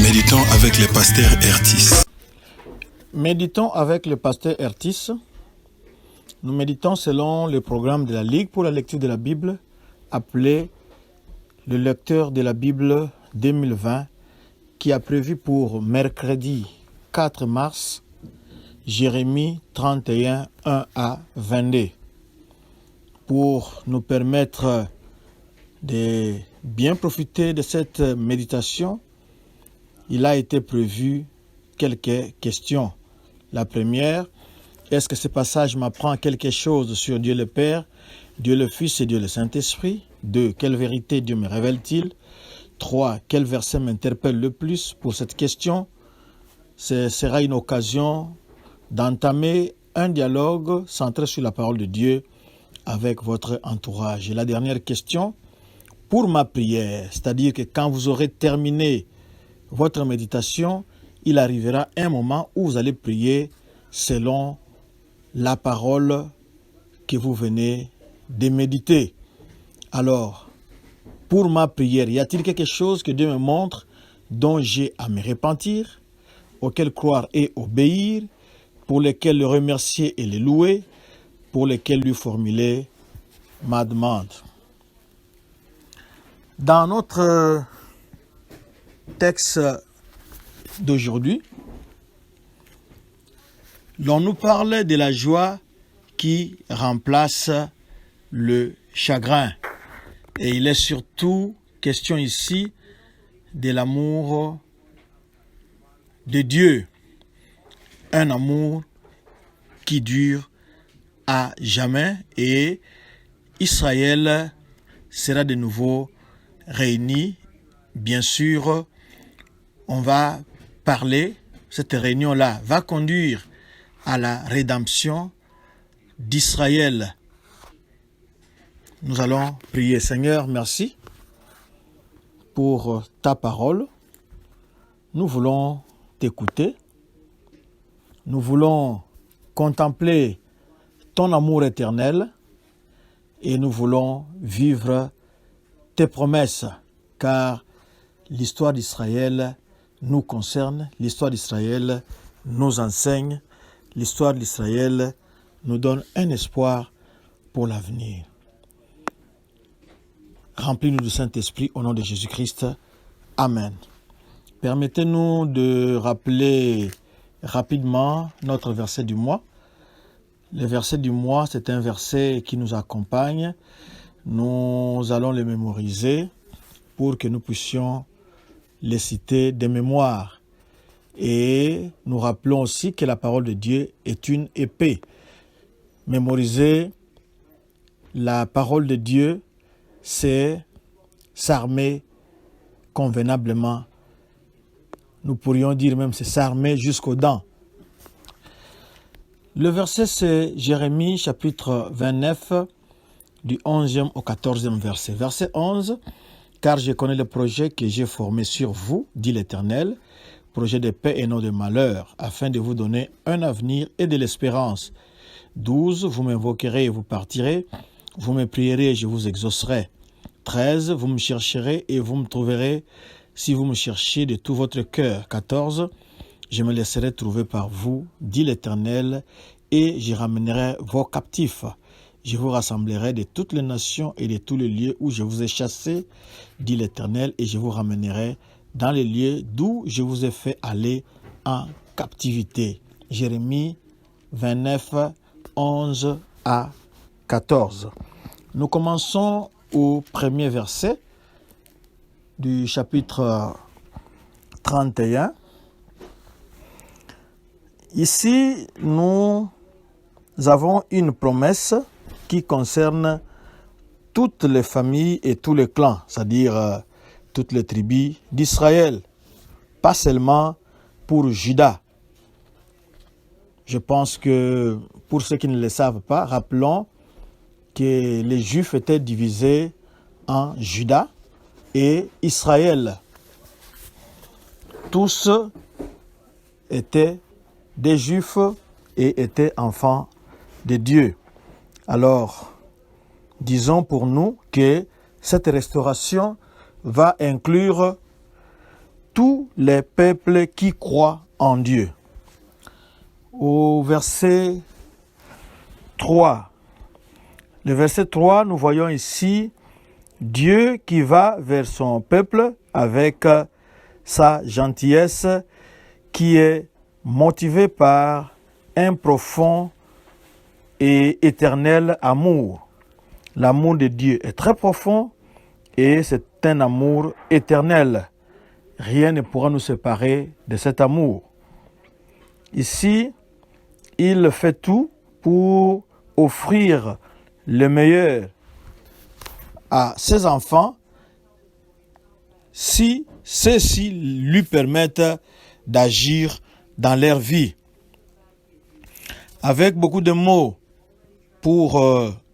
Méditons avec le pasteur Ertis. Méditons avec le pasteur Ertis. Nous méditons selon le programme de la Ligue pour la lecture de la Bible, appelé le lecteur de la Bible 2020, qui a prévu pour mercredi 4 mars, Jérémie 31, 1 à 22. Pour nous permettre de bien profiter de cette méditation, il a été prévu quelques questions. La première, est-ce que ce passage m'apprend quelque chose sur Dieu le Père, Dieu le Fils et Dieu le Saint-Esprit? 2. Quelle vérité Dieu me révèle-t-il? 3. Quel verset m'interpelle le plus pour cette question? Ce sera une occasion d'entamer un dialogue centré sur la parole de Dieu avec votre entourage. Et la dernière question, pour ma prière, c'est-à-dire que quand vous aurez terminé votre méditation, il arrivera un moment où vous allez prier selon la parole que vous venez de méditer. Alors, pour ma prière, y a-t-il quelque chose que Dieu me montre dont j'ai à me repentir, auquel croire et obéir, pour lequel le remercier et le louer, pour lequel lui formuler ma demande? Dans notre texte d'aujourd'hui, l'on nous parle de la joie qui remplace le chagrin. Et il est surtout question ici de l'amour de Dieu. Un amour qui dure à jamais. Et Israël sera de nouveau réuni. Bien sûr, on va parler, cette réunion-là va conduire à la rédemption d'Israël. Nous allons prier. Seigneur, merci pour ta parole. Nous voulons t'écouter. Nous voulons contempler ton amour éternel et nous voulons vivre tes promesses, car l'histoire d'Israël nous concerne, l'histoire d'Israël nous enseigne, l'histoire d'Israël nous donne un espoir pour l'avenir. Remplis-nous du Saint-Esprit au nom de Jésus-Christ. Amen. Permettez-nous de rappeler rapidement notre verset du mois. Le verset du mois, c'est un verset qui nous accompagne. Nous allons le mémoriser pour que nous puissions les citer de mémoire. Et nous rappelons aussi que la parole de Dieu est une épée. Mémoriser la parole de Dieu, c'est s'armer convenablement. Nous pourrions dire même c'est s'armer jusqu'aux dents. Le verset, c'est Jérémie chapitre 29, du 11e au 14e verset. Verset 11, « Car je connais le projet que j'ai formé sur vous, dit l'Éternel, projet de paix et non de malheur, afin de vous donner un avenir et de l'espérance. 12, vous m'invoquerez et vous partirez, vous me prierez et je vous exaucerai. 13, vous me chercherez et vous me trouverez, si vous me cherchez de tout votre cœur. 14, je me laisserai trouver par vous, dit l'Éternel, et j'y ramènerai vos captifs. Je vous rassemblerai de toutes les nations et de tous les lieux où je vous ai chassés, dit l'Éternel, et je vous ramènerai dans les lieux d'où je vous ai fait aller en captivité. » Jérémie 29, 11 à 14. Nous commençons au premier verset du chapitre 31. Ici, nous avons une promesse qui concerne toutes les familles et tous les clans, c'est-à-dire toutes les tribus d'Israël, pas seulement pour Juda. Je pense que pour ceux qui ne le savent pas, rappelons que les Juifs étaient divisés en Juda et Israël. Tous étaient des Juifs et étaient enfants de Dieu. Alors, disons pour nous que cette restauration va inclure tous les peuples qui croient en Dieu. Au verset 3, le verset 3, nous voyons ici Dieu qui va vers son peuple avec sa gentillesse qui est motivée par un profond et éternel amour. L'amour de Dieu est très profond et c'est un amour éternel. Rien ne pourra nous séparer de cet amour. Ici, il fait tout pour offrir le meilleur à ses enfants si ceux-ci lui permettent d'agir dans leur vie. Avec beaucoup de mots pour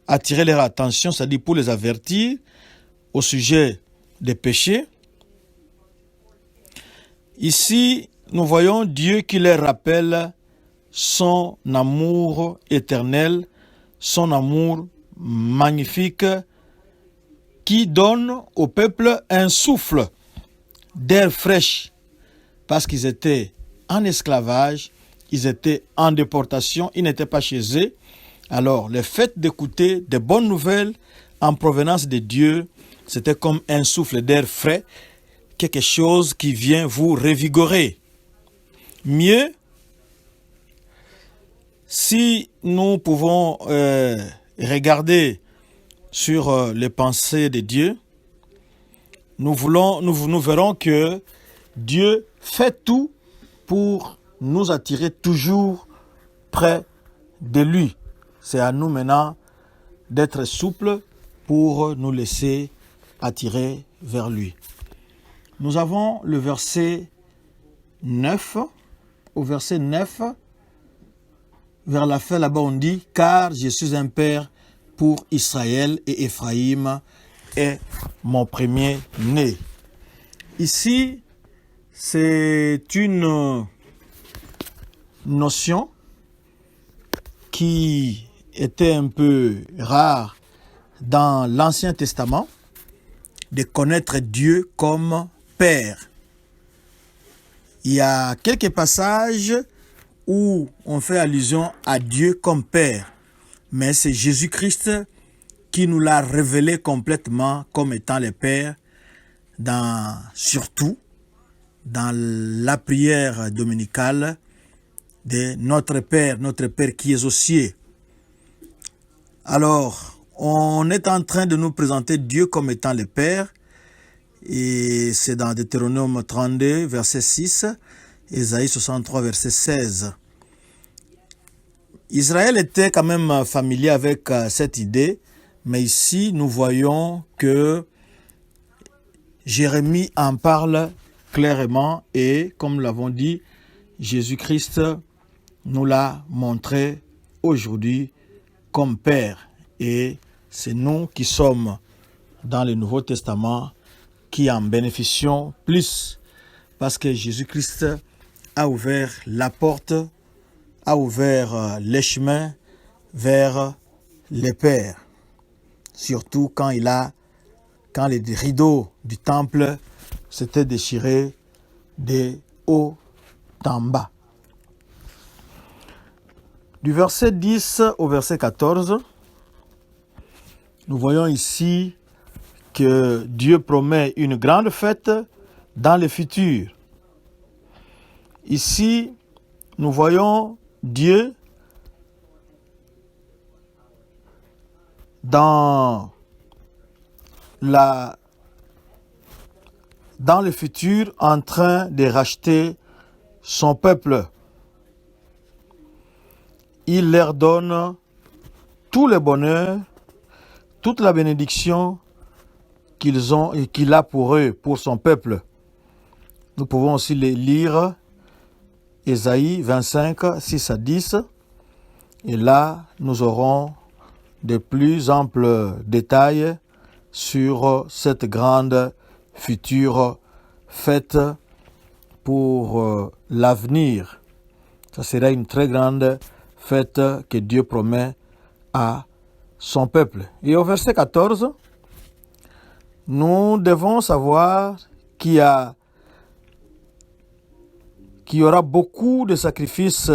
attirer leur attention, c'est-à-dire pour les avertir au sujet des péchés. Ici, nous voyons Dieu qui leur rappelle son amour éternel, son amour magnifique, qui donne au peuple un souffle d'air fraîche, parce qu'ils étaient en esclavage, ils étaient en déportation, ils n'étaient pas chez eux. Alors, le fait d'écouter des bonnes nouvelles en provenance de Dieu, c'était comme un souffle d'air frais, quelque chose qui vient vous revigorer. Mieux, si nous pouvons regarder sur les pensées de Dieu, nous verrons que Dieu fait tout pour nous attirer toujours près de lui. C'est à nous maintenant d'être souples pour nous laisser attirer vers lui. Nous avons le verset 9. Au verset 9, vers la fin là-bas on dit « Car je suis un père pour Israël et Éphraïm est mon premier-né. » Ici, c'est une notion qui était un peu rare dans l'Ancien Testament, de connaître Dieu comme Père. Il y a quelques passages où on fait allusion à Dieu comme Père, mais c'est Jésus-Christ qui nous l'a révélé complètement comme étant le Père, surtout dans la prière dominicale de notre Père qui est aux cieux. Alors, on est en train de nous présenter Dieu comme étant le Père, et c'est dans Deutéronome 32, verset 6, Ésaïe 63, verset 16. Israël était quand même familier avec cette idée, mais ici nous voyons que Jérémie en parle clairement et, comme nous l'avons dit, Jésus-Christ nous l'a montré aujourd'hui comme Père. Et c'est nous qui sommes dans le Nouveau Testament qui en bénéficions plus, parce que Jésus-Christ a ouvert la porte, a ouvert les chemins vers le Père. Surtout quand les rideaux du temple s'étaient déchirés de haut en bas. Du verset 10 au verset 14, nous voyons ici que Dieu promet une grande fête dans le futur. Ici, nous voyons Dieu dans le futur en train de racheter son peuple. Il leur donne tout le bonheur, toute la bénédiction qu'ils ont et qu'il a pour eux, pour son peuple. Nous pouvons aussi les lire, Ésaïe 25, 6 à 10. Et là, nous aurons de plus amples détails sur cette grande future fête pour l'avenir. Ça sera une très grande fête que Dieu promet à son peuple. Et au verset 14, nous devons savoir qu'il y a qu'il y aura beaucoup de sacrifices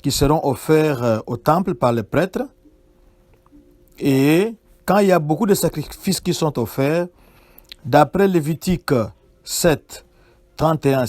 qui seront offerts au temple par les prêtres. Et quand il y a beaucoup de sacrifices qui sont offerts, d'après Lévitique 7, 31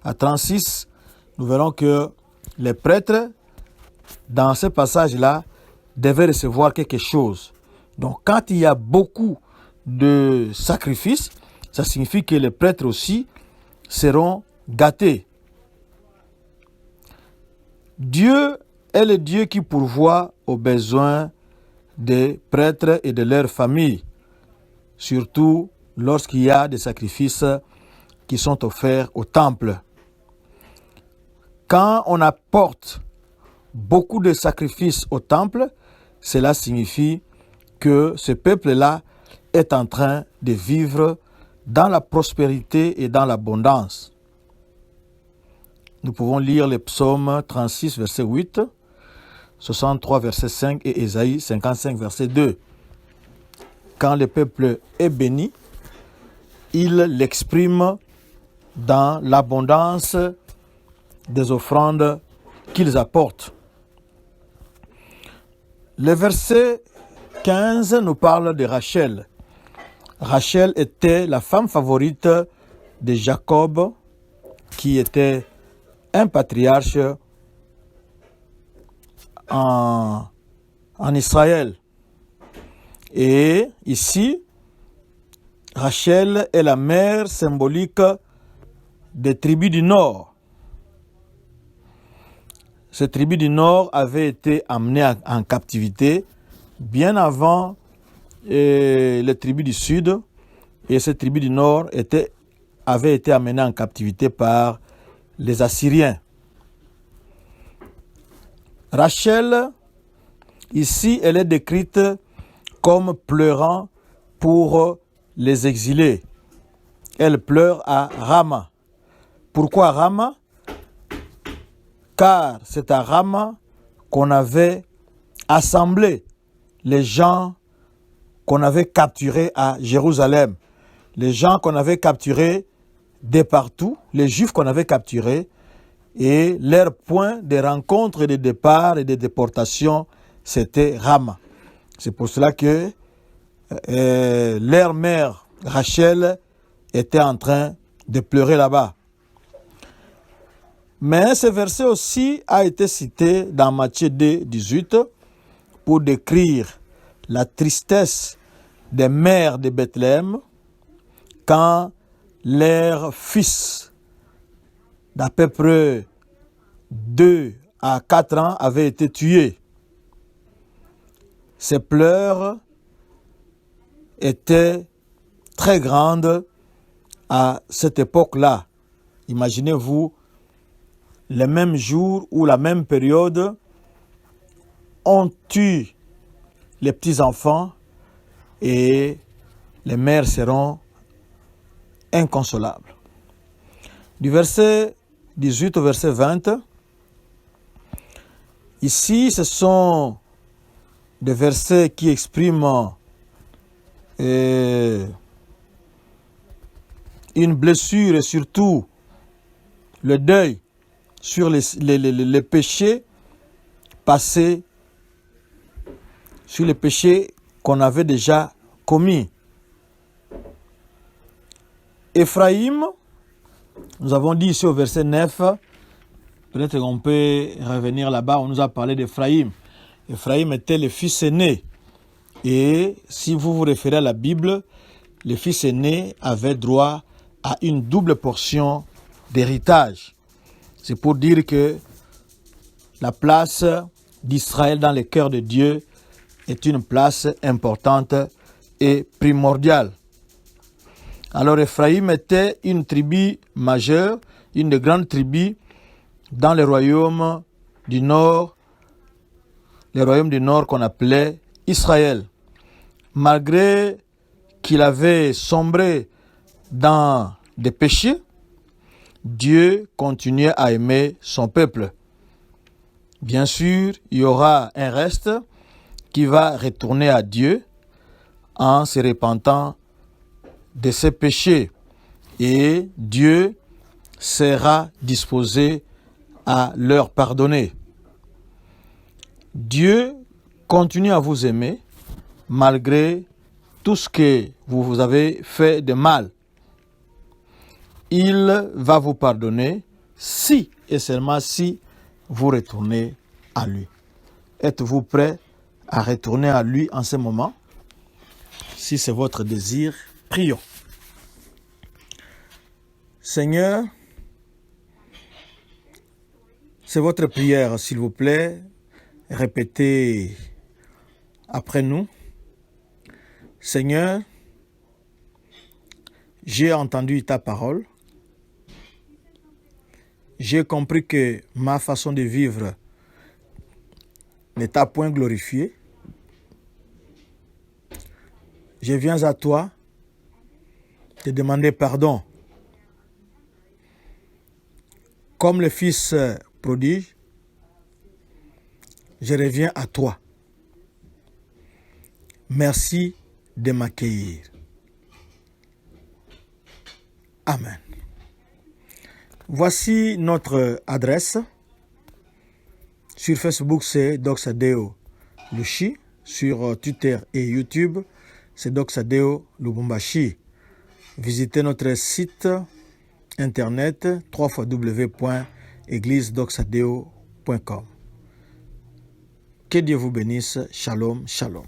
à 36, nous verrons que les prêtres, dans ce passage-là, devaient recevoir quelque chose. Donc, quand il y a beaucoup de sacrifices, ça signifie que les prêtres aussi seront gâtés. Dieu est le Dieu qui pourvoit aux besoins des prêtres et de leurs familles, surtout lorsqu'il y a des sacrifices qui sont offerts au temple. Quand on apporte beaucoup de sacrifices au temple, cela signifie que ce peuple-là est en train de vivre dans la prospérité et dans l'abondance. Nous pouvons lire les psaumes 36, verset 8, 63, verset 5 et Ésaïe 55, verset 2. Quand le peuple est béni, il l'exprime dans l'abondance des offrandes qu'ils apportent. Le verset 15 nous parle de Rachel. Rachel était la femme favorite de Jacob, qui était un patriarche en Israël. Et ici, Rachel est la mère symbolique des tribus du Nord. Ces tribus du Nord avaient été amenées en captivité bien avant les tribus du Sud, et ces tribus du Nord avaient été amenées en captivité par les Assyriens. Rachel, ici, elle est décrite comme pleurant pour les exilés. Elle pleure à Rama. Pourquoi Rama? Car c'est à Rama qu'on avait assemblé les gens qu'on avait capturés à Jérusalem. Les gens qu'on avait capturés de partout, les Juifs qu'on avait capturés, et leur point de rencontre et de départ et de déportation, c'était Rama. C'est pour cela que leur mère, Rachel, était en train de pleurer là-bas. Mais ce verset aussi a été cité dans Matthieu 2, 18 pour décrire la tristesse des mères de Bethléem quand leurs fils d'à peu près 2 à 4 ans avaient été tués. Ces pleurs étaient très grandes à cette époque-là. Imaginez-vous le même jour ou la même période, on tue les petits-enfants et les mères seront inconsolables. Du verset 18 au verset 20, ici ce sont des versets qui expriment une blessure et surtout le deuil sur les péchés passés, sur les péchés qu'on avait déjà commis. Éphraïm, nous avons dit ici au verset 9, peut-être qu'on peut revenir là-bas, on nous a parlé d'Éphraïm. Éphraïm était le fils aîné. Et si vous vous référez à la Bible, le fils aîné avait droit à une double portion d'héritage. C'est pour dire que la place d'Israël dans le cœur de Dieu est une place importante et primordiale. Alors Éphraïm était une tribu majeure, une des grandes tribus dans le royaume du Nord, le royaume du Nord qu'on appelait Israël. Malgré qu'il avait sombré dans des péchés, Dieu continuait à aimer son peuple. Bien sûr, il y aura un reste qui va retourner à Dieu en se repentant de ses péchés. Et Dieu sera disposé à leur pardonner. Dieu continue à vous aimer malgré tout ce que vous avez fait de mal. Il va vous pardonner si et seulement si vous retournez à lui. Êtes-vous prêt à retourner à lui en ce moment? Si c'est votre désir, prions. Seigneur, c'est votre prière, s'il vous plaît. Répétez après nous. Seigneur, j'ai entendu ta parole. J'ai compris que ma façon de vivre ne t'a point glorifié. Je viens à toi te demander pardon. Comme le Fils prodige, je reviens à toi. Merci de m'accueillir. Amen. Voici notre adresse. Sur Facebook, c'est Doxadeo Lushi. Sur Twitter et YouTube, c'est Doxadeo Lubumbashi. Visitez notre site internet www.églisedoxadeo.com. Que Dieu vous bénisse. Shalom, shalom.